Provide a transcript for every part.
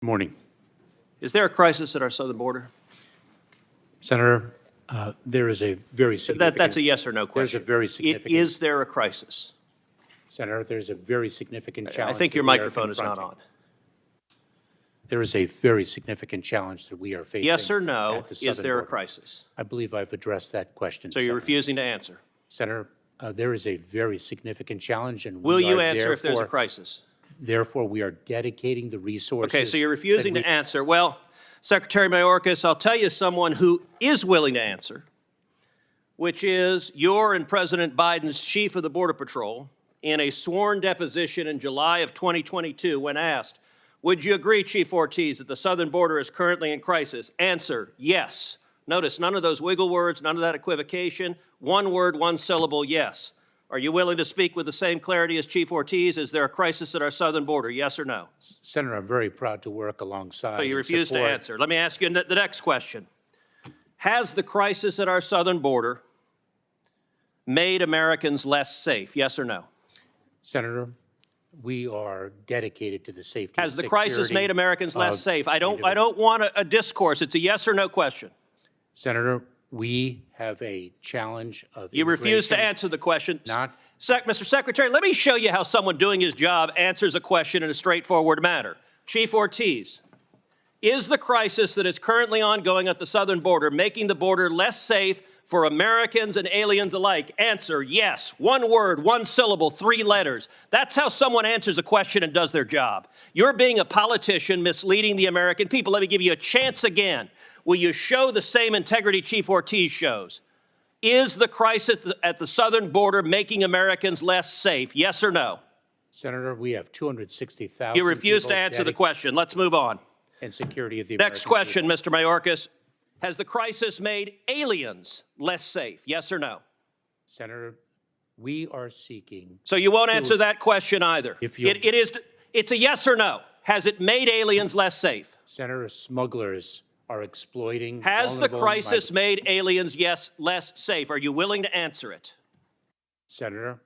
Morning. Is there a crisis at our southern border? Senator, there is a very significant... That's a yes or no question. There's a very significant... Is there a crisis? Senator, there's a very significant challenge... I think your microphone is not on. There is a very significant challenge that we are facing. Yes or no, at the is southern there a border. crisis? I believe I've addressed that question, So you're Senator. refusing to answer? Senator, there is a very significant challenge, and Will we you are answer if there's a therefore- crisis? Therefore, we are dedicating the resources... Okay, so you're refusing that to answer. Well, Secretary Mayorkas, I'll tell you someone who is willing to answer, which is your and President Biden's chief of the Border Patrol in a sworn deposition in July of 2022 when asked, would you agree, Chief Ortiz, that the southern border is currently in crisis? Answer, yes. Notice none of those wiggle words, none of that equivocation. One word, one syllable, yes. Are you willing to speak with the same clarity as Chief Ortiz? Is there a crisis at our southern border, yes or no? Senator, I'm very proud to work alongside... So you and refuse to support- answer. Let me ask you the next question. Has the crisis at our southern border made Americans less safe, yes or no? Senator, we are dedicated to the safety Has and the crisis security made Americans less of safe? I don't individuals. want a discourse. It's a yes or no question. Senator, we have a challenge of You refuse to immigration. answer the question. Not- Mr. Secretary, let me show you how someone doing his job answers a question in a straightforward manner. Chief Ortiz, is the crisis that is currently ongoing at the southern border making the border less safe for Americans and aliens alike? Answer, yes. One word, one syllable, 3 letters. That's how someone answers a question and does their job. You're being a politician misleading the American people. Let me give you a chance again. Will you show the same integrity Chief Ortiz shows? Is the crisis at the southern border making Americans less safe? Yes or no? Senator, we have 260,000 You refuse to people answer the dedicated question. Let's move on. and security of the Next American question, people. Mr. Mayorkas. Has the crisis made aliens less safe? Yes or no? Senator, we are seeking... So you won't answer that question either. If you- It's a yes or no. Has it made aliens less safe? Senator, smugglers are exploiting... Has the vulnerable crisis made aliens, yes, less safe? Are you willing to answer it? Senator,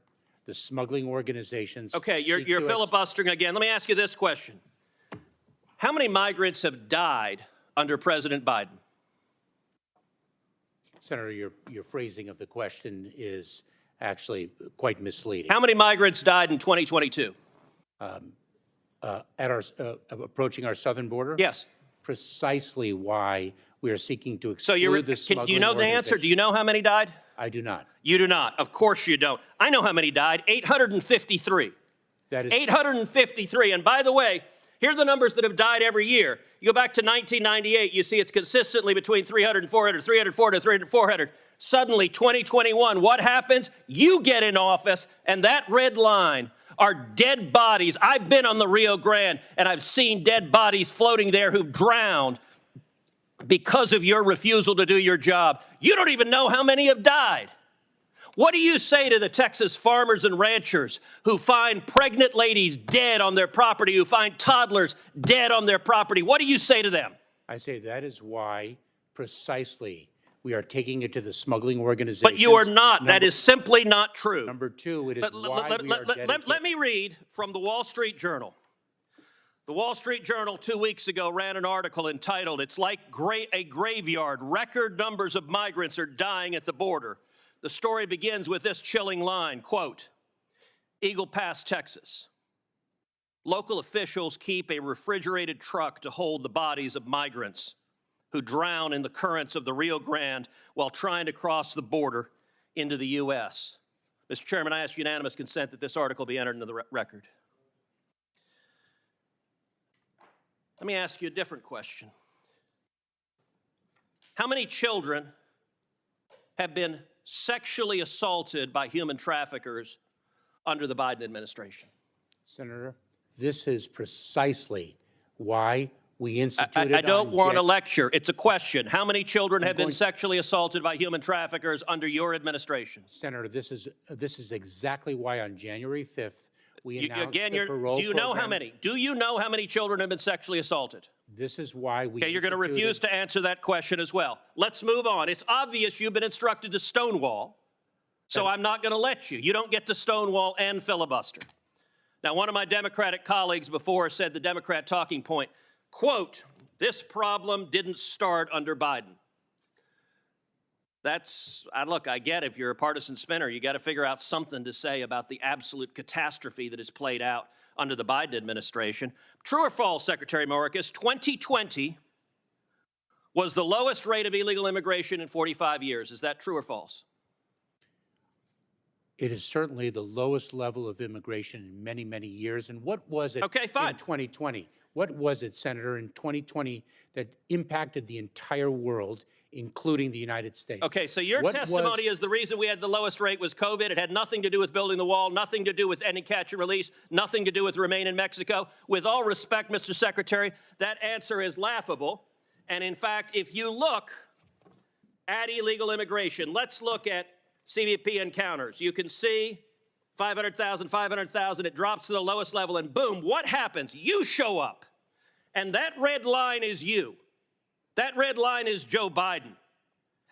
the smuggling organizations... Okay, you're seek to filibustering again. Let me ask you this question. How many migrants have died under President Biden? Senator, your phrasing of the question is actually quite misleading. How many migrants died in 2022? Approaching our southern border? Yes. Precisely why we are seeking to So exclude the do smuggling you know the answer? organizations. Do you know how many died? I do not. You do not. Of course you don't. I know how many died. 853. That is 853. And by the way, here are the numbers that have died every year. You go back to 1998, you see it's consistently between 300 and 400, 300, 400, 300, 400. Suddenly, 2021, what happens? You get in office, and that red line are dead bodies. I've been on the Rio Grande, and I've seen dead bodies floating there who've drowned because of your refusal to do your job. You don't even know how many have died. What do you say to the Texas farmers and ranchers who find pregnant ladies dead on their property, who find toddlers dead on their property? What do you say to them? I say that is why precisely we are taking it to the smuggling organizations. But you are not. That is simply not true. Number two, it is why we are Let me read from the Wall Street Journal. The Wall Street Journal 2 weeks ago ran an article entitled, "It's like a graveyard. Record numbers of migrants are dying at the border." The story begins with this chilling line, quote, Eagle Pass, Texas. Local officials keep a refrigerated truck to hold the bodies of migrants who drown in the currents of the Rio Grande while trying to cross the border into the U.S. Mr. Chairman, I ask unanimous consent that this article be entered into the record. Let me ask you a different question. How many children have been sexually assaulted by human traffickers under the Biden administration? Senator, this is precisely why we instituted... I don't on want a Jan- lecture. It's a question. How many children have been going- sexually assaulted by human traffickers under your administration? Senator, this is exactly why on January 5th, we announced Again, the parole do you know how program. many? Do you know how many children have been sexually assaulted? This is why we Okay, you're going to refuse to answer that question as well. Let's move on. It's obvious you've been instructed to stonewall, so I'm not going to let you. You don't get to stonewall and filibuster. Now, one of my Democratic colleagues before said the Democrat talking point, quote, this problem didn't start under Biden. Look, I get if you're a partisan spinner, you got to figure out something to say about the absolute catastrophe that has played out under the Biden administration. True or false, Secretary Mayorkas, 2020 was the lowest rate of illegal immigration in 45 years. Is that true or false? It is certainly the lowest level of immigration in many, many years. And what was it Okay, fine. in 2020? What was it, Senator, in 2020 that impacted the entire world, including the United States? Okay, so your testimony is the reason we had the lowest rate was COVID. It had nothing to do with building the wall, nothing to do with ending catch and release, nothing to do with Remain in Mexico. With all respect, Mr. Secretary, that answer is laughable. And in fact, if you look at illegal immigration, let's look at CBP encounters. You can see 500,000, 500,000, it drops to the lowest level, and boom, what happens? You show up, and that red line is you. That red line is Joe Biden.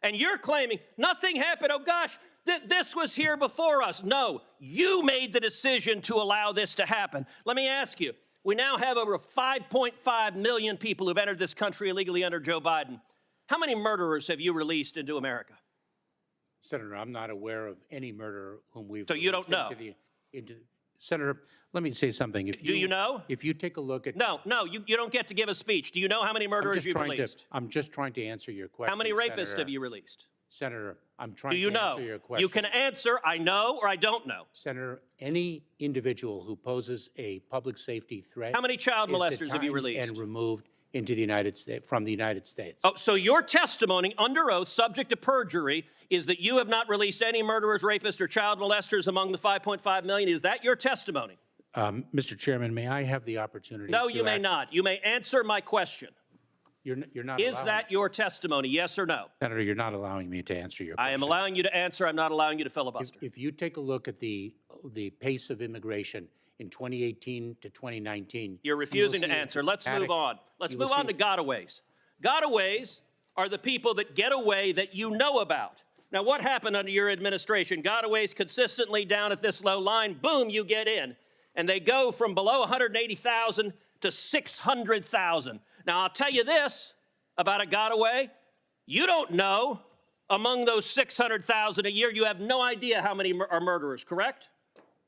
And you're claiming nothing happened. Oh gosh, this was here before us. No, you made the decision to allow this to happen. Let me ask you, we now have over 5.5 million people who've entered this country illegally under Joe Biden. How many murderers have you released into America? Senator, I'm not aware of any murderer whom we've. So you don't know? Senator, let me say something. Do you know? If you take a look at. No, you don't get to give a speech. Do you know how many murderers you've released? I'm just trying to answer your question. How many rapists Senator. have you released? Senator, I'm trying Do you to know? answer your question. You can answer, I know or I don't know. Senator, any individual who poses a public safety threat. How many child is molesters have you detained released? and removed into the United States, from the United States. Oh, so your testimony under oath, subject to perjury, is that you have not released any murderers, rapists, or child molesters among the 5.5 million. Is that your testimony? Mr. Chairman, may I have the opportunity No, to you may not. You may answer my question. You're not Is allowing, that your testimony, yes or no? Senator, you're not allowing me to answer your question. I am allowing you to answer. I'm not allowing you to filibuster. If you take a look at the pace of immigration in 2018 to 2019. You're refusing to answer. Let's move on. Let's move on to gotaways. Gotaways are the people that get away that you know about. Now, what happened under your administration? Gotaways consistently down at this low line, boom, you get in. And they go from below 180,000 to 600,000. Now, I'll tell you this about a gotaway. You don't know among those 600,000 a year, you have no idea how many are murderers, correct?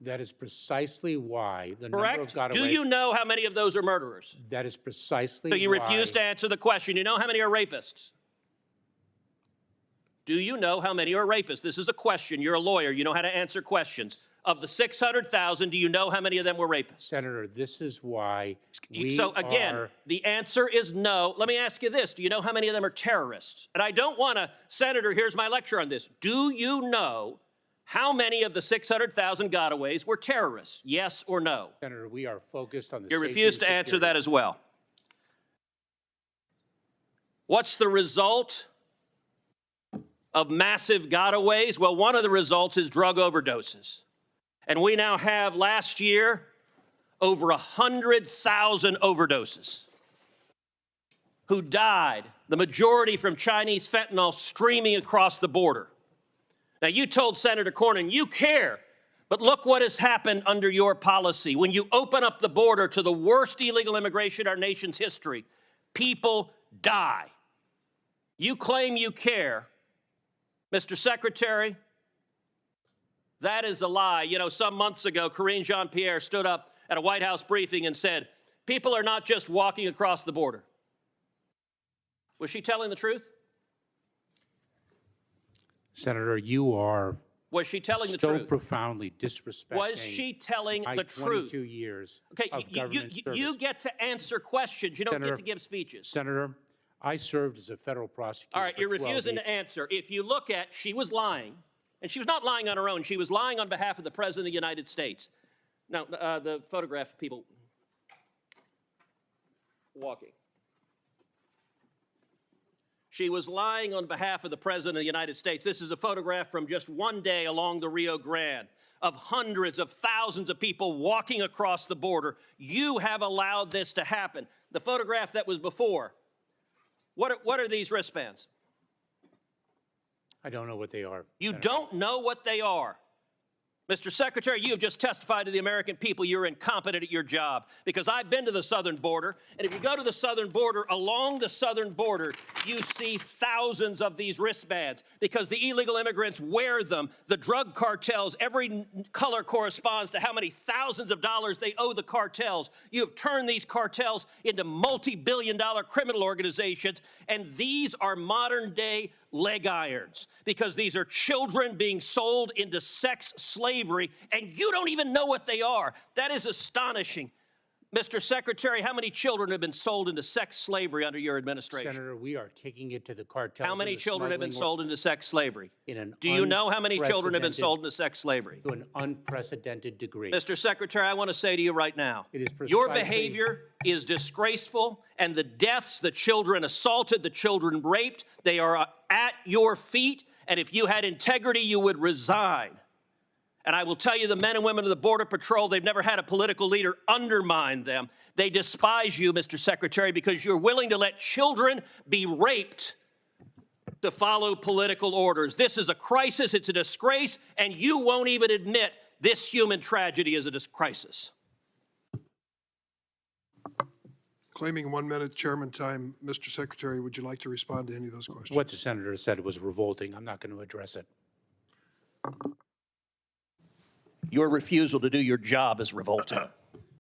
That is precisely why the number of Correct? gotaways. Do you know how many of those are murderers? That is precisely So you why. refuse to answer the question. You know how many are rapists? Do you know how many are rapists? This is a question. You're a lawyer. You know how to answer questions. Of the 600,000, do you know how many of them were rapists? Senator, this is why we So again, are. the answer is no. Let me ask you this. Do you know how many of them are terrorists? And I don't want to, Senator, here's my lecture on this. Do you know how many of the 600,000 gotaways were terrorists? Yes or no? Senator, we are focused on the You safety refuse and to answer security. that as well. What's the result of massive gotaways? Well, one of the results is drug overdoses. And we now have, last year, over 100,000 overdoses who died, the majority from Chinese fentanyl streaming across the border. Now, you told Senator Cornyn you care, but look what has happened under your policy. When you open up the border to the worst illegal immigration in our nation's history, people die. You claim you care. Mr. Secretary, that is a lie. You know, some months ago, Karine Jean-Pierre stood up at a White House briefing and said, people are not just walking across the border. Was she telling the truth? Senator, you are. Was she telling the so truth? profoundly disrespecting. Was she telling my the truth? 22 years Okay, of government service. you get to answer questions. You don't Senator, get to give speeches. Senator, I served as a federal prosecutor. All right, for you're 12 refusing years. to answer. If you look at, she was lying, and she was not lying on her own. She was lying on behalf of the President of the United States. Now, the photograph people walking. She was lying on behalf of the President of the United States. This is a photograph from just one day along the Rio Grande of hundreds of thousands of people walking across the border. You have allowed this to happen. The photograph that was before, what are these wristbands? I don't know what they are. You Senator. don't know what they are. Mr. Secretary, you have just testified to the American people you're incompetent at your job, because I've been to the southern border, and if you go to the southern border, along the southern border, you see thousands of these wristbands because the illegal immigrants wear them. The drug cartels, every color corresponds to how many thousands of dollars they owe the cartels. You have turned these cartels into multi-billion-dollar criminal organizations, and these are modern-day leg irons, because these are children being sold into sex slavery, and you don't even know what they are. That is astonishing. Mr. Secretary, how many children have been sold into sex slavery under your administration? Senator, we are taking it to the cartels. How many children have been sold into sex slavery? Do Do you know how many children have been sold into sex slavery? To an unprecedented degree. Mr. Secretary, I want to say to you right now, It is your precisely- behavior is disgraceful, and the deaths, the children assaulted, the children raped, they are at your feet, and if you had integrity, you would resign. And I will tell you, the men and women of the Border Patrol, they've never had a political leader undermine them. They despise you, Mr. Secretary, because you're willing to let children be raped to follow political orders. This is a crisis, it's a disgrace, and you won't even admit this human tragedy is a crisis. Claiming 1 minute chairman time, Mr. Secretary, would you like to respond to any of those questions? What the senator said was revolting. I'm not going to address it. Your refusal to do your job is revolting.